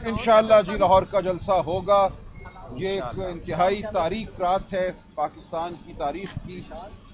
इंशाअल्लाह जी लाहौर का जलसा होगा। ये एक इंतहाई तारीख रात है पाकिस्तान की तारीख की।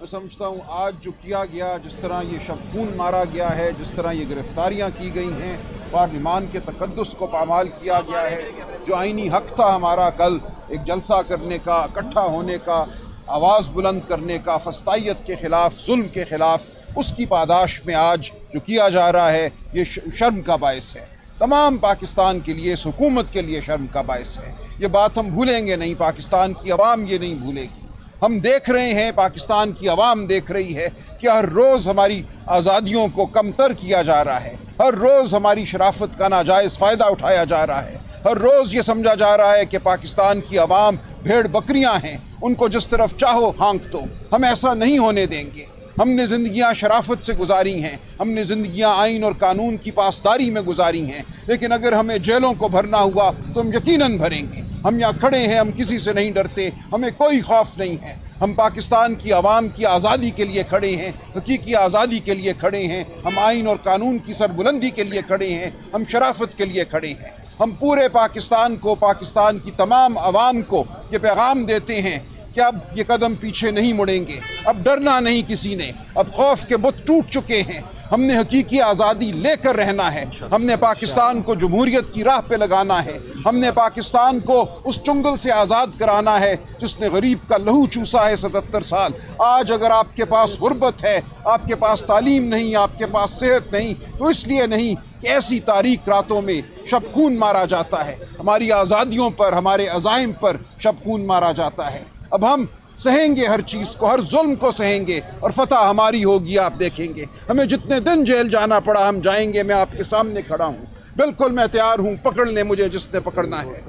मैं समझता हूँ आज जो किया गया, जिस तरह ये शबखून मारा गया है, जिस तरह ये गिरफ्तारियाँ की गई हैं, पार्लिमान के तकद्दुस को पामाल किया गया है, जो आईनी हक था हमारा कल एक जलसा करने का, इकट्ठा होने का, आवाज़ बुलंद करने का, फस्तायत के ख़िलाफ़, जुल्म के ख़िलाफ़, उसकी पादाश में आज जो किया जा रहा है ये शर्म का बायस है। तमाम पाकिस्तान के लिए, इस हुकूमत के लिए शर्म का बायस है। ये बात हम भूलेंगे नहीं, पाकिस्तान की अवाम ये नहीं भूलेगी। हम देख रहे हैं, पाकिस्तान की अवाम देख रही है कि हर रोज़ हमारी आज़ादियों को कमतर किया जा रहा है, हर रोज़ हमारी शराफत का नाजायज़ फ़ायदा उठाया जा रहा है, हर रोज़ ये समझा जा रहा है कि पाकिस्तान की अवाम भेड़ बकरियां हैं, उनको जिस तरफ चाहो हाँक दो। हम ऐसा नहीं होने देंगे। हमने ज़िंदगियाँ शराफत से गुजारी हैं, हमने ज़िंदगियाँ आइन और कानून की पासदारी में गुजारी हैं, लेकिन अगर हमें जेलों को भरना हुआ तो हम यकीनन भरेंगे। हम यहाँ खड़े हैं, हम किसी से नहीं डरते, हमें कोई खौफ नहीं है। हम पाकिस्तान की आवाम की आज़ादी के लिए खड़े हैं, हकीकी आज़ादी के लिए खड़े हैं, हम आइन और कानून की सरबुलंदी के लिए खड़े हैं, हम शराफत के लिए खड़े हैं। हम पूरे पाकिस्तान को, पाकिस्तान की तमाम आवाम को ये पैगाम देते हैं कि अब ये कदम पीछे नहीं मुड़ेंगे, अब डरना नहीं किसी ने, अब खौफ के बुत टूट चुके हैं। हमने हकीकी आज़ादी लेकर रहना है, हमने पाकिस्तान को जमहूरियत की राह पे लगाना है, हमने पाकिस्तान को उस चुंगल से आज़ाद कराना है जिसने गरीब का लहू चूसा है 77 साल। आज अगर आपके पास गुर्बत है, आपके पास तालीम नहीं, आपके पास सेहत नहीं, तो इसलिए नहीं कि ऐसी तारीख रातों में शबखून मारा जाता है, हमारी आज़ादियों पर, हमारे अज़ाइम पर शबखून मारा जाता है। अब हम सहेंगे हर चीज़ को, हर जुल्म को सहेंगे और फतह हमारी होगी। आप देखेंगे हमें जितने दिन जेल जाना पड़ा हम जाएंगे। मैं आपके सामने खड़ा हूँ, बिल्कुल मैं तैयार हूँ, पकड़ लें मुझे जिसने पकड़ना है।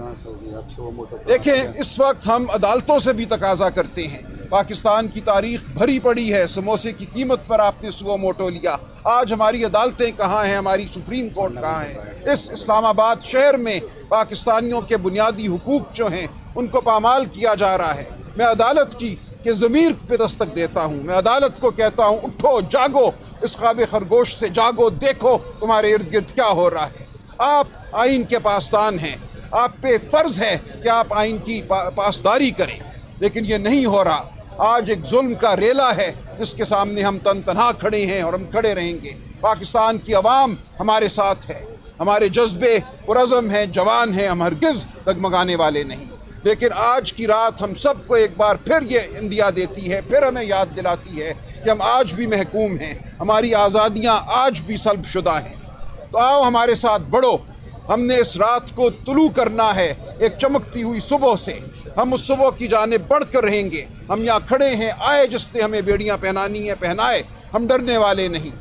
देखें, इस वक्त हम अदालतों से भी तकाजा करते हैं। पाकिस्तान की तारीख भरी पड़ी है, समोसे की कीमत पर आपने सुओ मोटो लिया। आज हमारी अदालतें कहाँ हैं, हमारी सुप्रीम कोर्ट कहाँ है? इस इस्लामाबाद शहर में पाकिस्तानियों के बुनियादी हुकूक जो हैं उनको पामाल किया जा रहा है। मैं अदालत की ज़मीर पे दस्तक देता हूँ, मैं अदालत को कहता हूँ उठो, जागो, इस ख्वाब खरगोश से जागो, देखो तुम्हारे इर्द गिर्द क्या हो रहा है। आप आइन के पासदान हैं, आप पे फ़र्ज़ है कि आप आइन की पासदारी करें, लेकिन ये नहीं हो रहा। आज एक जुल्म का रेला है जिसके सामने हम तन तनहा खड़े हैं और हम खड़े रहेंगे। पाकिस्तान की अवाम हमारे साथ है, हमारे जज्बे पुरज़म हैं, जवान हैं, हम हरगिज़ डगमगाने वाले नहीं। लेकिन आज की रात हम सबको एक बार फिर ये इंदिया देती है, फिर हमें याद दिलाती है कि हम आज भी महकूम हैं, हमारी आज़ादियाँ आज भी सल्बशुदा हैं। तो आओ हमारे साथ बढ़ो, हमने इस रात को तुलू करना है एक चमकती हुई सुबह से। हम उस सुबह की जानिब बढ़कर रहेंगे। हम यहाँ खड़े हैं, आए जिसने हमें बेड़ियाँ पहनानी है पहनाए, हम डरने वाले नहीं,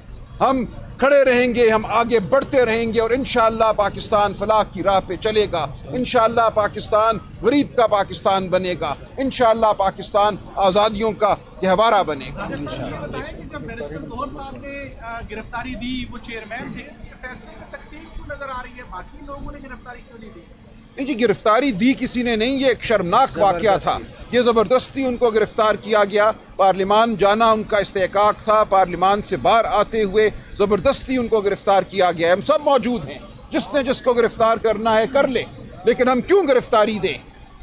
हम खड़े रहेंगे, हम आगे बढ़ते रहेंगे और इंशाअल्लाह पाकिस्तान फलाह की राह पे चलेगा। इंशाअल्लाह पाकिस्तान गरीब का पाकिस्तान बनेगा, इंशाअल्लाह पाकिस्तान आज़ादियों का गहवारा बनेगा। जब बैरिस्टर गौहर साहब ने गिरफ्तारी दी, वो चेयरमैन थे, फैसले में तकसीम क्यों नजर आ रही है? बाकी लोगों ने गिरफ्तारी क्यों नहीं दी? नहीं जी, गिरफ्तारी दी किसी ने नहीं, ये एक शर्मनाक वाक़या था। ये ज़बरदस्ती उनको गिरफ्तार किया गया, पार्लिमान जाना उनका इस्तेकाक था, पार्लिमान से बाहर आते हुए ज़बरदस्ती उनको गिरफ्तार किया गया। हम सब मौजूद हैं, जिसने जिसको गिरफ्तार करना है कर ले, लेकिन हम क्यों गिरफ्तारी दें?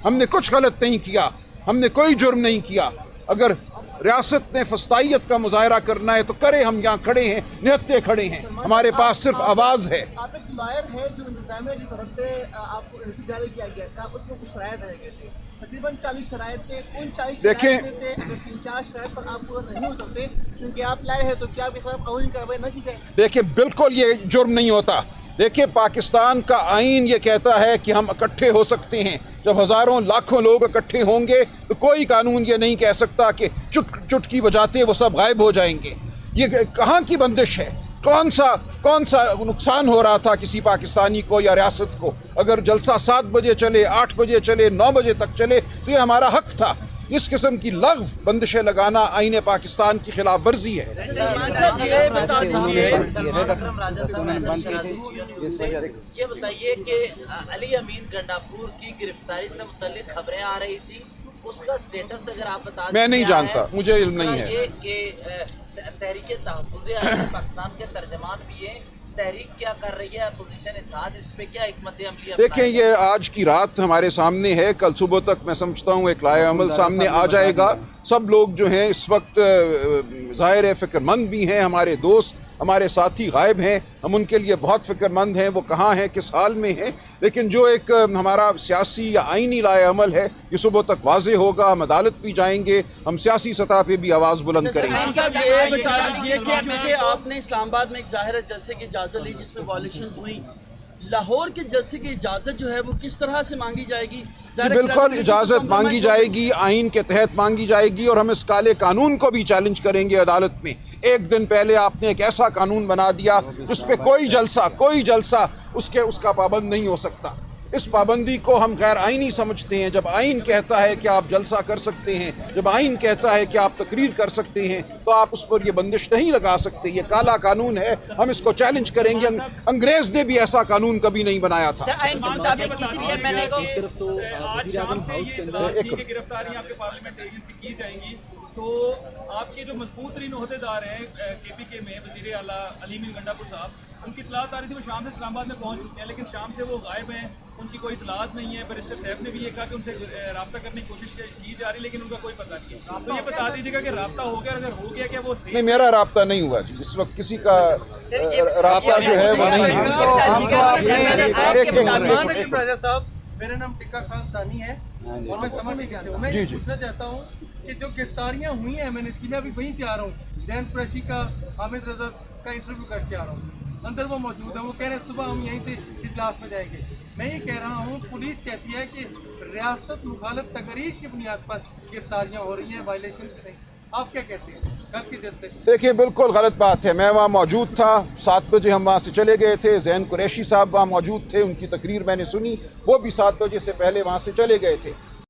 हमने कुछ गलत नहीं किया, हमने कोई जुर्म नहीं किया। अगर रियासत ने फस्तायत का मुजाहरा करना है तो करे, हम यहाँ खड़े हैं, निहत्ते खड़े हैं, हमारे पास सिर्फ आवाज़ है। आप एक लॉयर है जो इंतजामिया की तरफ से आपको नोटिस जारी किया गया था, उसमें कुछ शरायत रह गए थे, तकरीबन 40 शरायत थे। उन 40 शरायत में से 3-4 शरायत पर आप पूरा नहीं उतरते क्योंकि आप लाए हैं, तो क्या आपके खिलाफ कानूनी कार्रवाई न की जाए? देखिए, बिल्कुल ये जुर्म नहीं होता। देखिए, पाकिस्तान का आइन ये कहता है कि हम इकट्ठे हो सकते हैं। जब हज़ारों लाखों लोग इकट्ठे होंगे तो कोई कानून ये नहीं कह सकता कि चुटकी बजाते वो सब गायब हो जाएंगे। ये कहाँ की बंदिश है? कौन सा नुकसान हो रहा था किसी पाकिस्तानी को या रियासत को? अगर जलसा 7 बजे चले, 8 बजे चले, 9 बजे तक चले तो ये हमारा हक था। इस किस्म की लग़्व बंदिशें लगाना आईने पाकिस्तान की खिलाफ वर्जी है। ये बताइए कि अली अमीन गंडापुर की गिरफ्तारी से मुतल्लिक खबरें आ रही थी, उसका स्टेटस अगर आप बता दें। मैं नहीं जानता, मुझे इल्म नहीं है। तहरीक तहफ़्फ़ुज़ पाकिस्तान के तर्जमान भी हैं, तहरीक क्या कर रही है, अपोजिशन इत्तेहाद, इस पे क्या हिकमत अमली है? देखें, ये आज की रात हमारे सामने है, कल सुबह तक मैं समझता हूँ एक लाए अमल सामने आ जाएगा। सब लोग जो हैं इस वक्त ज़ाहिर है फ़िक्रमंद भी हैं, हमारे दोस्त हमारे साथी गायब हैं, हम उनके लिए बहुत फ़िक्रमंद हैं, वो कहाँ हैं, किस हाल में हैं। लेकिन जो एक हमारा सियासी या आइनी लाए अमल है ये सुबह तक वाज़े होगा, हम अदालत भी जाएंगे, हम सियासी सतह पे भी आवाज़ बुलंद करेंगे। ये बता दीजिए कि चूँकि आपने इस्लामाबाद में एक ज़ाहिर जलसे की इजाज़त ली जिसमें वॉलेशंस हुई, लाहौर के जलसे की इजाज़त जो है वो किस तरह से मांगी जाएगी? बिल्कुल इजाज़त मांगी जाएगी, आइन के तहत मांगी जाएगी, और हम इस काले कानून को भी चैलेंज करेंगे अदालत में। एक दिन पहले आपने एक ऐसा कानून बना दिया जिस पे कोई जलसा उसका पाबंद नहीं हो सकता। इस पाबंदी को हम गैर आइनी समझते हैं। जब आइन कहता है कि आप जलसा कर सकते हैं, जब आइन कहता है कि आप तकरीर कर सकते हैं, तो आप उस पर ये बंदिश नहीं लगा सकते। ये काला कानून है, हम इसको चैलेंज करेंगे। अंग्रेज ने भी ऐसा कानून कभी नहीं बनाया था। गिरफ्तारियां आपके पार्लियामेंटेरियन की जाएंगी तो आपके जो मजबूत तरीन ओहदेदार हैं KPK में, वज़ीर आला अली अमीन गंडापुर साहब, उनकी इतलात आ रही थी वो शाम से इस्लामाबाद में पहुंच चुके हैं, लेकिन शाम से वो गायब हैं, उनकी कोई इतलात नहीं है। बैरिस्टर साहब ने भी ये कहा कि उनसे रब्ता करने की कोशिश की जा रही है, लेकिन उनका कोई पता नहीं है। तो ये बता दीजिएगा कि रब्ता हो गया, अगर हो गया क्या वो नहीं, मेरा रब्ता नहीं हुआ जी, इस वक्त किसी का रब्ता जो है वो नहीं है। मेरा नाम टिक्का खान सानी है और मैं समझ नहीं चाहता हूँ। मैं ये पूछना चाहता हूँ कि जो गिरफ्तारियाँ हुई हैं, मैंने मैं अभी वहीं से आ रहा हूँ, जैन कुरैशी का हामिद रजा का इंटरव्यू करके आ रहा हूँ, अंदर वो मौजूद है, वो कह रहे हैं सुबह हम यहीं से इजलास में जाएंगे। मैं ये कह रहा हूँ, पुलिस कहती है कि रियासत मुखालफ तकरीर की बुनियाद पर गिरफ्तारियाँ हो रही हैं, वायलेशन नहीं। आप क्या कहते हैं कल के दिन से? देखिए, बिल्कुल गलत बात है। मैं वहाँ मौजूद था, 7 बजे हम वहाँ से चले गए थे, जैन कुरैशी साहब वहाँ मौजूद थे, उनकी तकरीर मैंने सुनी, वो भी 7 बजे से पहले वहाँ से चले गए थे।